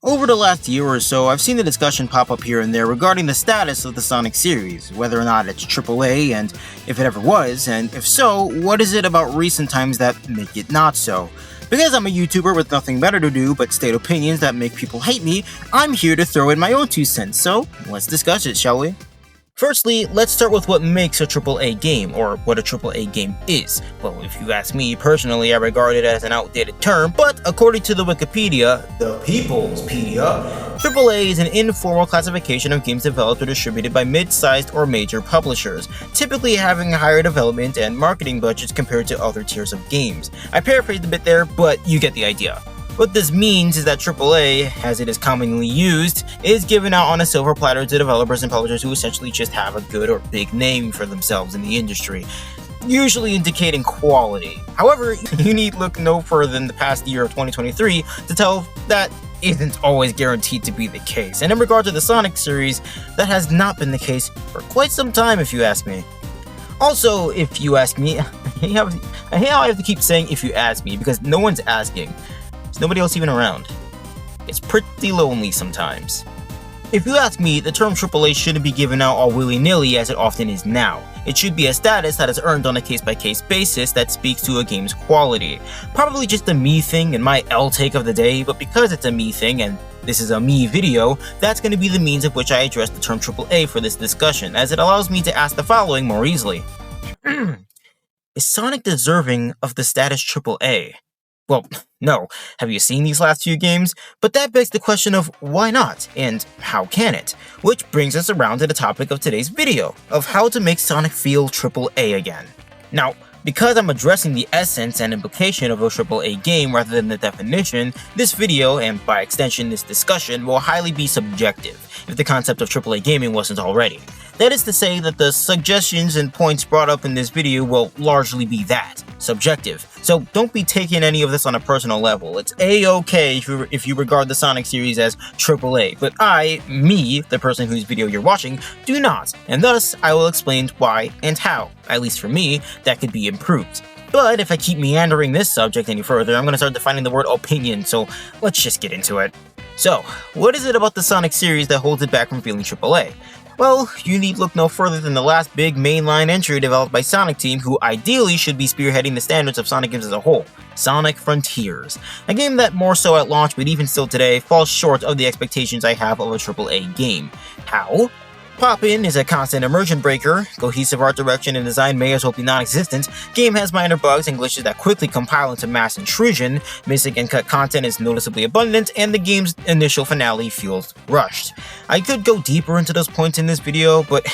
Over the last year or so, I've seen the discussion pop up here and there regarding the status of the Sonic series, whether or not it's AAA, and if it ever was, and if so, what is it about recent times that make it not so? Because I'm a YouTuber with nothing better to do but state opinions that make people hate me, I'm here to throw in my own 2 cents, so let's discuss it, shall we? Firstly, let's start with what makes a AAA game, or what a AAA game is. Well, if you ask me personally, I regard it as an outdated term, but according to the Wikipedia, the Peoplespedia, AAA is an informal classification of games developed or distributed by mid-sized or major publishers, typically having higher development and marketing budgets compared to other tiers of games. I paraphrased a bit there, but you get the idea. What this means is that AAA, as it is commonly used, is given out on a silver platter to developers and publishers who essentially just have a good or big name for themselves in the industry, usually indicating quality. However, you need look no further than the past year of 2023 to tell that isn't always guaranteed to be the case. And in regard to the Sonic series, that has not been the case for quite some time if you ask me. Also, if you ask me, I hate how I have to keep saying if you ask me because no one's asking. There's nobody else even around. It's pretty lonely sometimes. If you ask me, the term AAA shouldn't be given out all willy-nilly as it often is now. It should be a status that is earned on a case-by-case basis that speaks to a game's quality. Probably just a me thing and my L take of the day, but because it's a me thing and this is a me video, that's going to be the means of which I address the term AAA for this discussion, as it allows me to ask the following more easily. Is Sonic deserving of the status AAA? Well, no. Have you seen these last few games? But that begs the question of why not, and how can it? Which brings us around to the topic of today's video, of how to make Sonic feel AAA again. Now, because I'm addressing the essence and implication of a AAA game rather than the definition, this video, and by extension this discussion, will highly be subjective, if the concept of AAA gaming wasn't already. That is to say that the suggestions and points brought up in this video will largely be that, subjective. So don't be taking any of this on a personal level. It's a-okay if you regard the Sonic series as AAA, but me, the person whose video you're watching, do not, and thus I will explain why and how, at least for me, that could be improved. But if I keep meandering this subject any further, I'm going to start defining the word opinion, so let's just get into it. So, what is it about the Sonic series that holds it back from feeling AAA? Well, you need look no further than the last big mainline entry developed by Sonic Team, who ideally should be spearheading the standards of Sonic games as a whole, Sonic Frontiers. A game that more so at launch, but even still today, falls short of the expectations I have of a AAA game. How? Pop-in is a constant immersion breaker, cohesive art direction and design may as well be non-existent, game has minor bugs and glitches that quickly compile into mass intrusion, missing and cut content is noticeably abundant, and the game's initial finale feels rushed. I could go deeper into those points in this video, but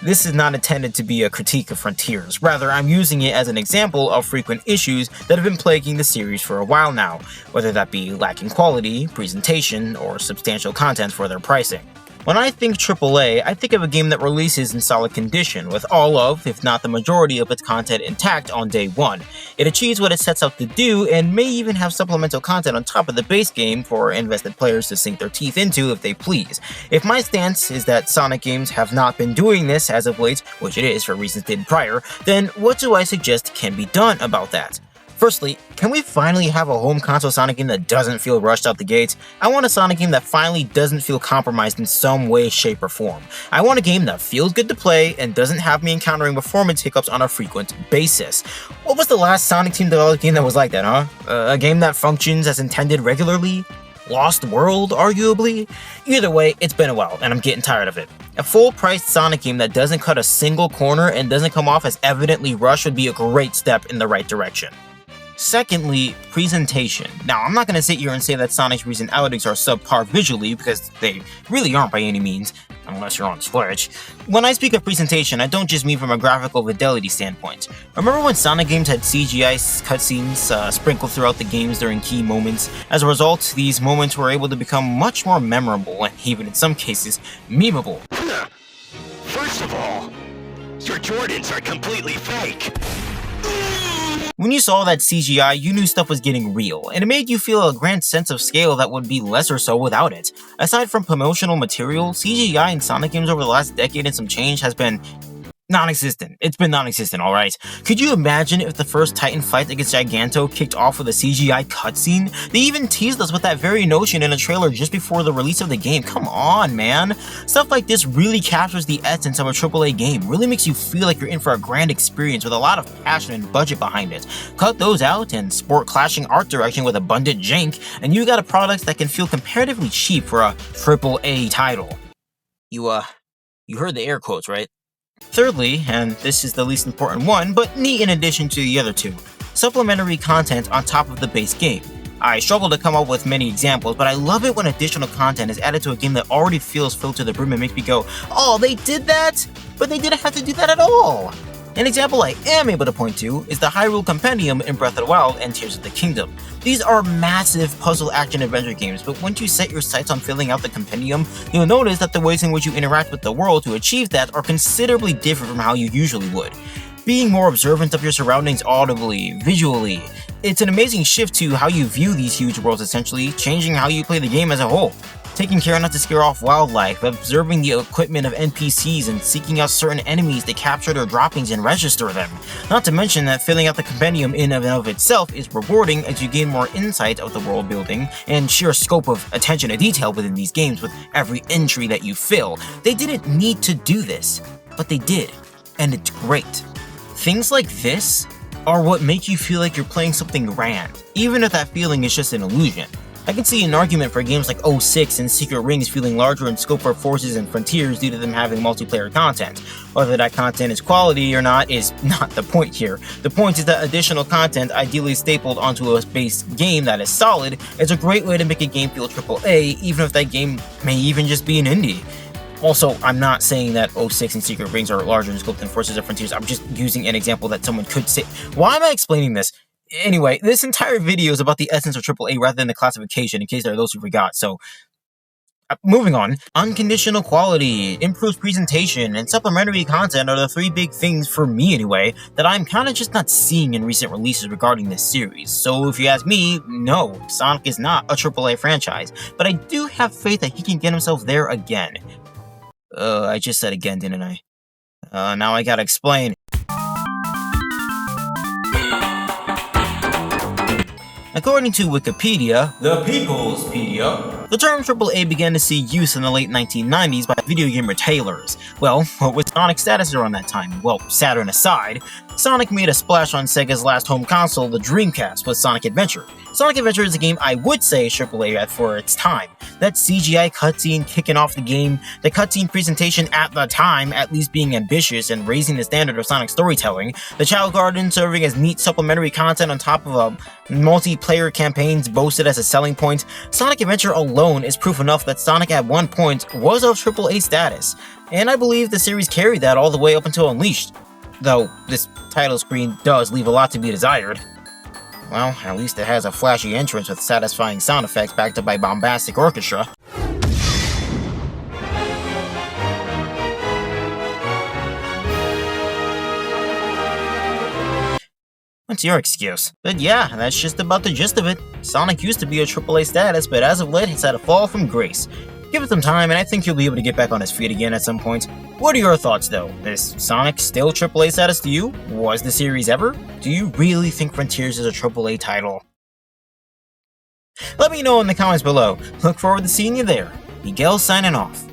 this is not intended to be a critique of Frontiers, rather I'm using it as an example of frequent issues that have been plaguing the series for a while now, whether that be lacking quality, presentation, or substantial content for their pricing. When I think AAA, I think of a game that releases in solid condition, with all of, if not the majority of its content intact on day one. It achieves what it sets out to do, and may even have supplemental content on top of the base game for invested players to sink their teeth into if they please. If my stance is that Sonic games have not been doing this as of late, which it is for reasons stated prior, then what do I suggest can be done about that? Firstly, can we finally have a home console Sonic game that doesn't feel rushed out the gate? I want a Sonic game that finally doesn't feel compromised in some way, shape, or form. I want a game that feels good to play and doesn't have me encountering performance hiccups on a frequent basis. What was the last Sonic Team developed game that was like that, huh? A game that functions as intended regularly? Lost World, arguably? Either way, it's been a while, and I'm getting tired of it. A full-priced Sonic game that doesn't cut a single corner and doesn't come off as evidently rushed would be a great step in the right direction. Secondly, presentation. Now, I'm not going to sit here and say that Sonic's recent outings are subpar visually, because they really aren't by any means, unless you're on Switch. When I speak of presentation, I don't just mean from a graphical fidelity standpoint. Remember when Sonic games had CGI cutscenes sprinkled throughout the games during key moments? As a result, these moments were able to become much more memorable, and even in some cases, memeable. First of all, your Jordans are completely fake. When you saw that CGI, you knew stuff was getting real, and it made you feel a grand sense of scale that would be less or so without it. Aside from promotional material, CGI in Sonic games over the last decade and some change has been Non-existent. It's been non-existent, alright? Could you imagine if the first Titan fight against Giganto kicked off with a CGI cutscene? They even teased us with that very notion in a trailer just before the release of the game. Come on, man. Stuff like this really captures the essence of a AAA game, really makes you feel like you're in for a grand experience with a lot of passion and budget behind it. Cut those out and sport clashing art direction with abundant jank, and you got a product that can feel comparatively cheap for a AAA title. You heard the air quotes, right? Thirdly, and this is the least important one, but neat in addition to the other two, supplementary content on top of the base game. I struggle to come up with many examples, but I love it when additional content is added to a game that already feels filled to the brim and makes me go, oh, they did that? But they didn't have to do that at all! An example I am able to point to is the Hyrule Compendium in Breath of the Wild and Tears of the Kingdom. These are massive puzzle action adventure games, but once you set your sights on filling out the compendium, you'll notice that the ways in which you interact with the world to achieve that are considerably different from how you usually would. Being more observant of your surroundings audibly, visually, it's an amazing shift to how you view these huge worlds, essentially changing how you play the game as a whole. Taking care not to scare off wildlife, observing the equipment of NPCs, and seeking out certain enemies to capture their droppings and register them. Not to mention that filling out the compendium in and of itself is rewarding as you gain more insight of the world building and sheer scope of attention to detail within these games with every entry that you fill. They didn't need to do this, but they did, and it's great. Things like this are what make you feel like you're playing something grand, even if that feeling is just an illusion. I can see an argument for games like 06 and Secret Rings feeling larger in scope for Forces and Frontiers due to them having multiplayer content. Whether that content is quality or not is not the point here. The point is that additional content, ideally stapled onto a base game that is solid, is a great way to make a game feel AAA, even if that game may even just be an indie. Also, I'm not saying that 06 and Secret Rings are larger in scope than Forces and Frontiers, I'm just using an example that someone could say. Why am I explaining this? Anyway, this entire video is about the essence of AAA rather than the classification, in case there are those who forgot, so... moving on. Unconditional quality, improved presentation, and supplementary content are the three big things, for me anyway, that I'm kinda just not seeing in recent releases regarding this series. So if you ask me, no, Sonic is not a AAA franchise, but I do have faith that he can get himself there again. I just said again, didn't I? Now I gotta explain. According to Wikipedia, the Peoplespedia, the term AAA began to see use in the late 1990s by video game retailers. Well, what was Sonic's status around that time? Well, Saturn aside, Sonic made a splash on Sega's last home console, the Dreamcast, with Sonic Adventure. Sonic Adventure is a game I would say is AAA for its time. That CGI cutscene kicking off the game, the cutscene presentation at the time at least being ambitious and raising the standard of Sonic storytelling, the Child Garden serving as neat supplementary content on top of a multiplayer campaigns boasted as a selling point, Sonic Adventure alone is proof enough that Sonic at one point was of AAA status, and I believe the series carried that all the way up until Unleashed. Though, this title screen does leave a lot to be desired. Well, at least it has a flashy entrance with satisfying sound effects backed up by bombastic orchestra. What's your excuse? But yeah, that's just about the gist of it. Sonic used to be a AAA status, but as of late, it's had a fall from grace. Give it some time, and I think he'll be able to get back on his feet again at some point. What are your thoughts, though? Is Sonic still AAA status to you? Was the series ever? Do you really think Frontiers is a AAA title? Let me know in the comments below. Look forward to seeing you there. Miguel signing off.